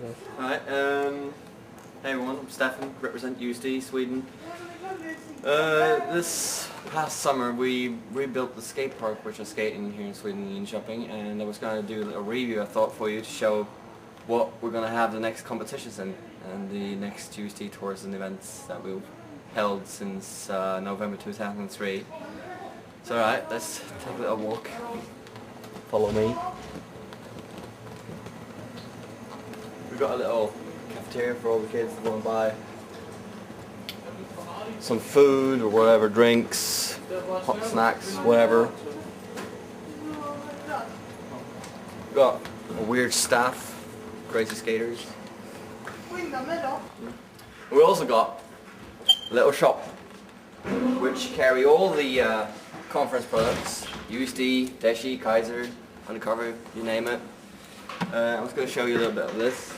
Alright, hey everyone, I'm Stefan, represent USD Sweden. This past summer we rebuilt the skate park which is skating here in Sweden in Shopping, and I was going to do a review I thought for you to show what we're going to have the next competitions in and the next USD tours and events that we've held since November 2003. So alright, let's take a little walk. Follow me. We've got a little cafeteria for all the kids to go and buy some food or whatever, drinks, hot snacks, whatever. We've got a weird staff, crazy skaters. We also got a little shop which carry all the conference products, USD, Deshi, Kaiser, Undercover, you name it. I'm just going to show you a little bit of this.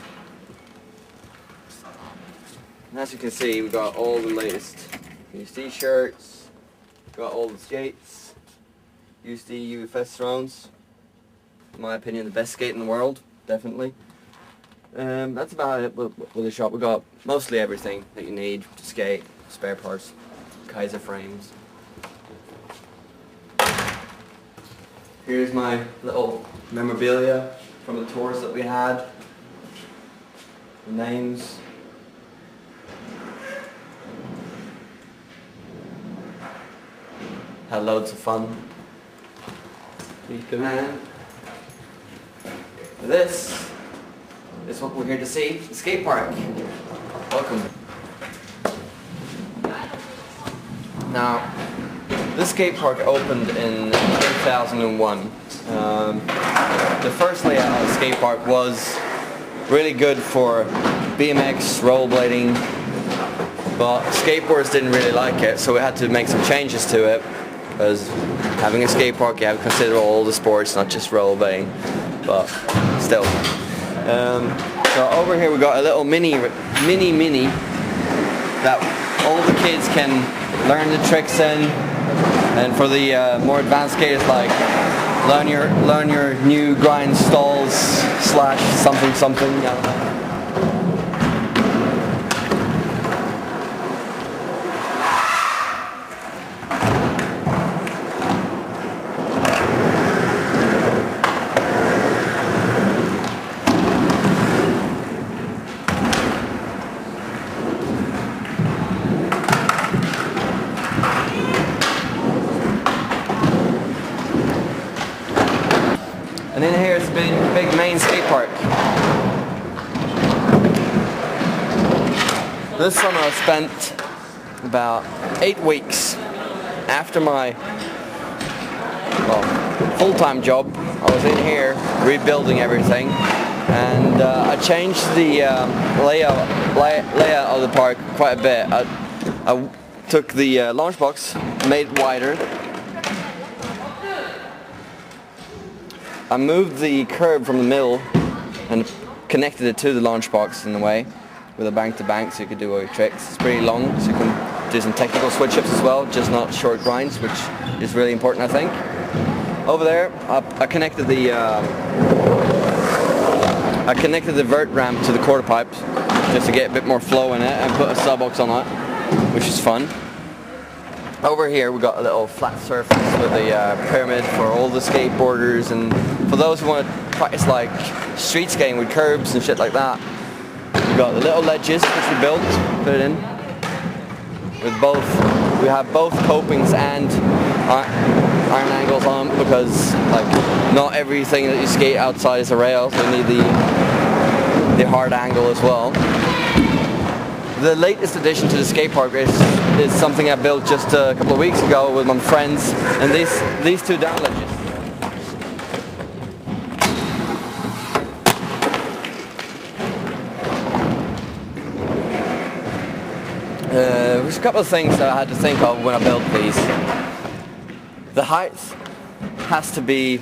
And as you can see, we've got all the latest USD shirts, got all the skates, USD UFS thrones. In my opinion, the best skate in the world, definitely. That's about it with the shop. We've got mostly everything that you need to skate, spare parts, Kaiser frames. Here's my little memorabilia from the tours that we had. The names. Had loads of fun. And this is what we're here to see, the skate park. Welcome. Now, this skate park opened in 2001. The first layout of the skate park was really good for BMX, rollerblading, but skateboards didn't really like it, so we had to make some changes to it. Because having a skate park, you have to consider all the sports, not just rollerblading, but still. So over here we got a little mini that all the kids can learn the tricks in, and for the more advanced skaters, like learn your new grind stalls slash something. And in here is the big main skate park. This summer I spent about 8 weeks after my full-time job. I was in here rebuilding everything, and I changed the layout of the park quite a bit. I took the launch box, made it wider. I moved the curb from the middle and connected it to the launch box in a way with a bank to bank, so you could do all your tricks. It's pretty long, so you can do some technical switch ups as well, just not short grinds, which is really important, I think. Over there, I connected the vert ramp to the quarter pipe just to get a bit more flow in it, and put a sub box on it, which is fun. Over here we got a little flat surface with a pyramid for all the skateboarders, and for those who want to practice like street skating with curbs and shit like that. We got the little ledges which we built, put it in. We have both copings and iron angles on them, because like not everything that you skate outside is a rail, so you need the hard angle as well. The latest addition to the skate park is something I built just a couple of weeks ago with my friends, and these two down ledges. There's a couple of things that I had to think of when I built these. The height has to be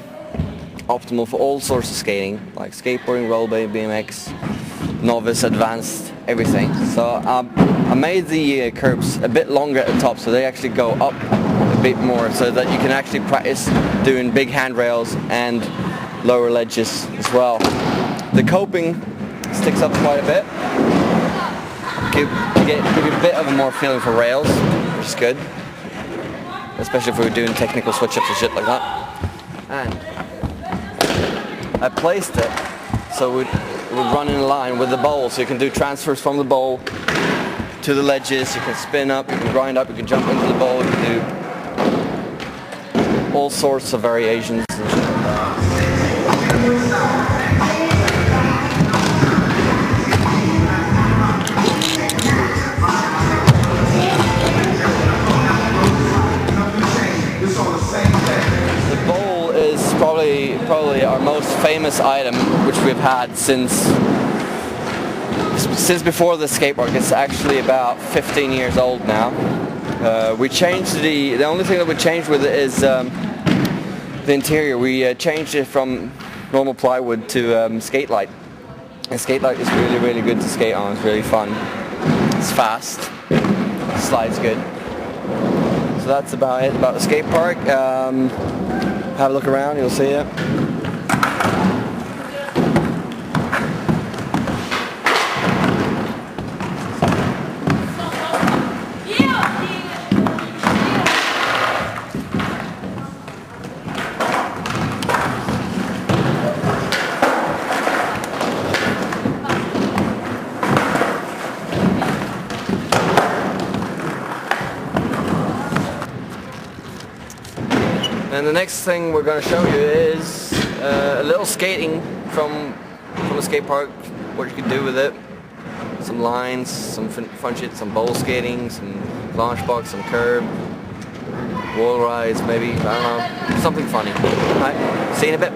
optimal for all sorts of skating, like skateboarding, rollerblading, BMX, novice, advanced, everything. So I made the curbs a bit longer at the top, so they actually go up a bit more, so that you can actually practice doing big handrails and lower ledges as well. The coping Sticks up quite a bit. Give you a bit of a more feeling for rails, which is good. Especially if we were doing technical switch-ups and shit like that. And I placed it so we'd run in a line with the bowl, so you can do transfers from the bowl to the ledges, you can spin up, you can grind up, you can jump into the bowl, you can do all sorts of variations and shit like that. The bowl is probably our most famous item, which we've had since before the skate park. It's actually about 15 years old now. We changed the only thing that we changed with it is the interior. We changed it from normal plywood to skate light. And skate light is really good to skate on. It's really fun. It's fast. Slides good. So that's about it about the skate park. Have a look around, you'll see it. And the next thing we're going to show you is a little skating from a skate park, what you can do with it. Some lines, some fun shit, some bowl skating, some launch box, some curb, wall rides maybe, I don't know, something funny. Alright, see you in a bit.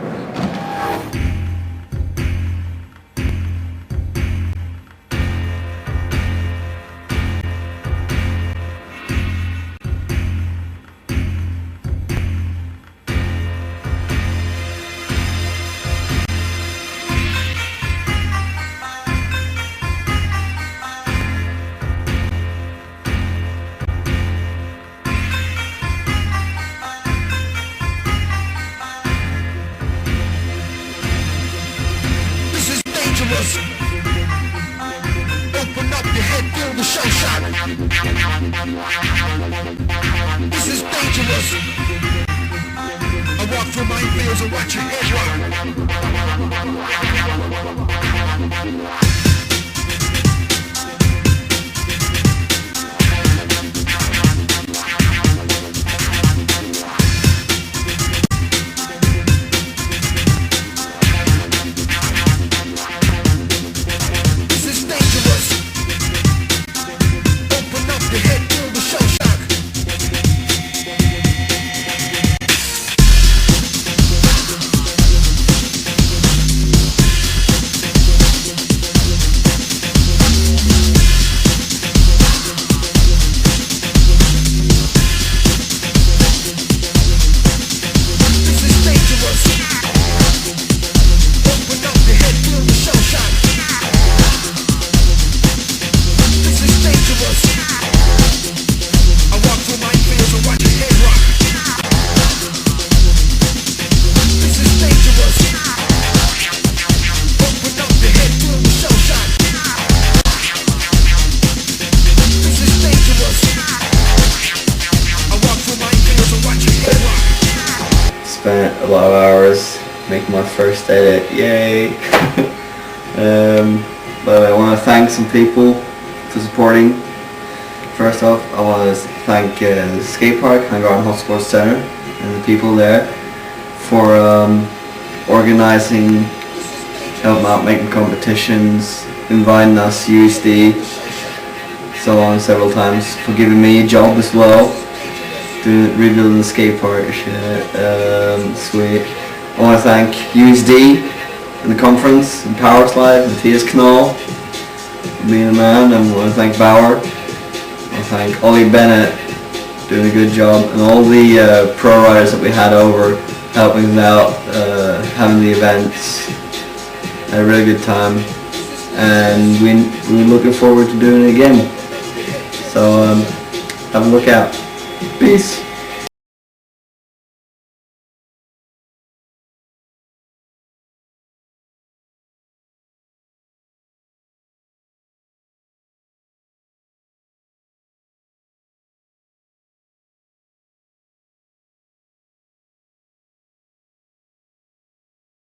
Open up your head, feel the show shot. This is dangerous. I walk through minefields and watch your head Spent a lot of hours making my first edit, yay! But I want to thank some people for supporting. First off, I want to thank the skate park, Hangaren Hot Sports Center, and the people there for organising, helping out, making competitions, inviting us, USD, so on several times, for giving me a job as well. Rebuilding the skate park, shit, sweet. I want to thank USD and the conference, and Powerslide, and TS Knoll, for being a man, and I want to thank Bauer. I want to thank Ollie Bennett, doing a good job, and all the pro riders that we had over, helping us out, having the events. Had a really good time, and we're looking forward to doing it again. So have a look out. Peace.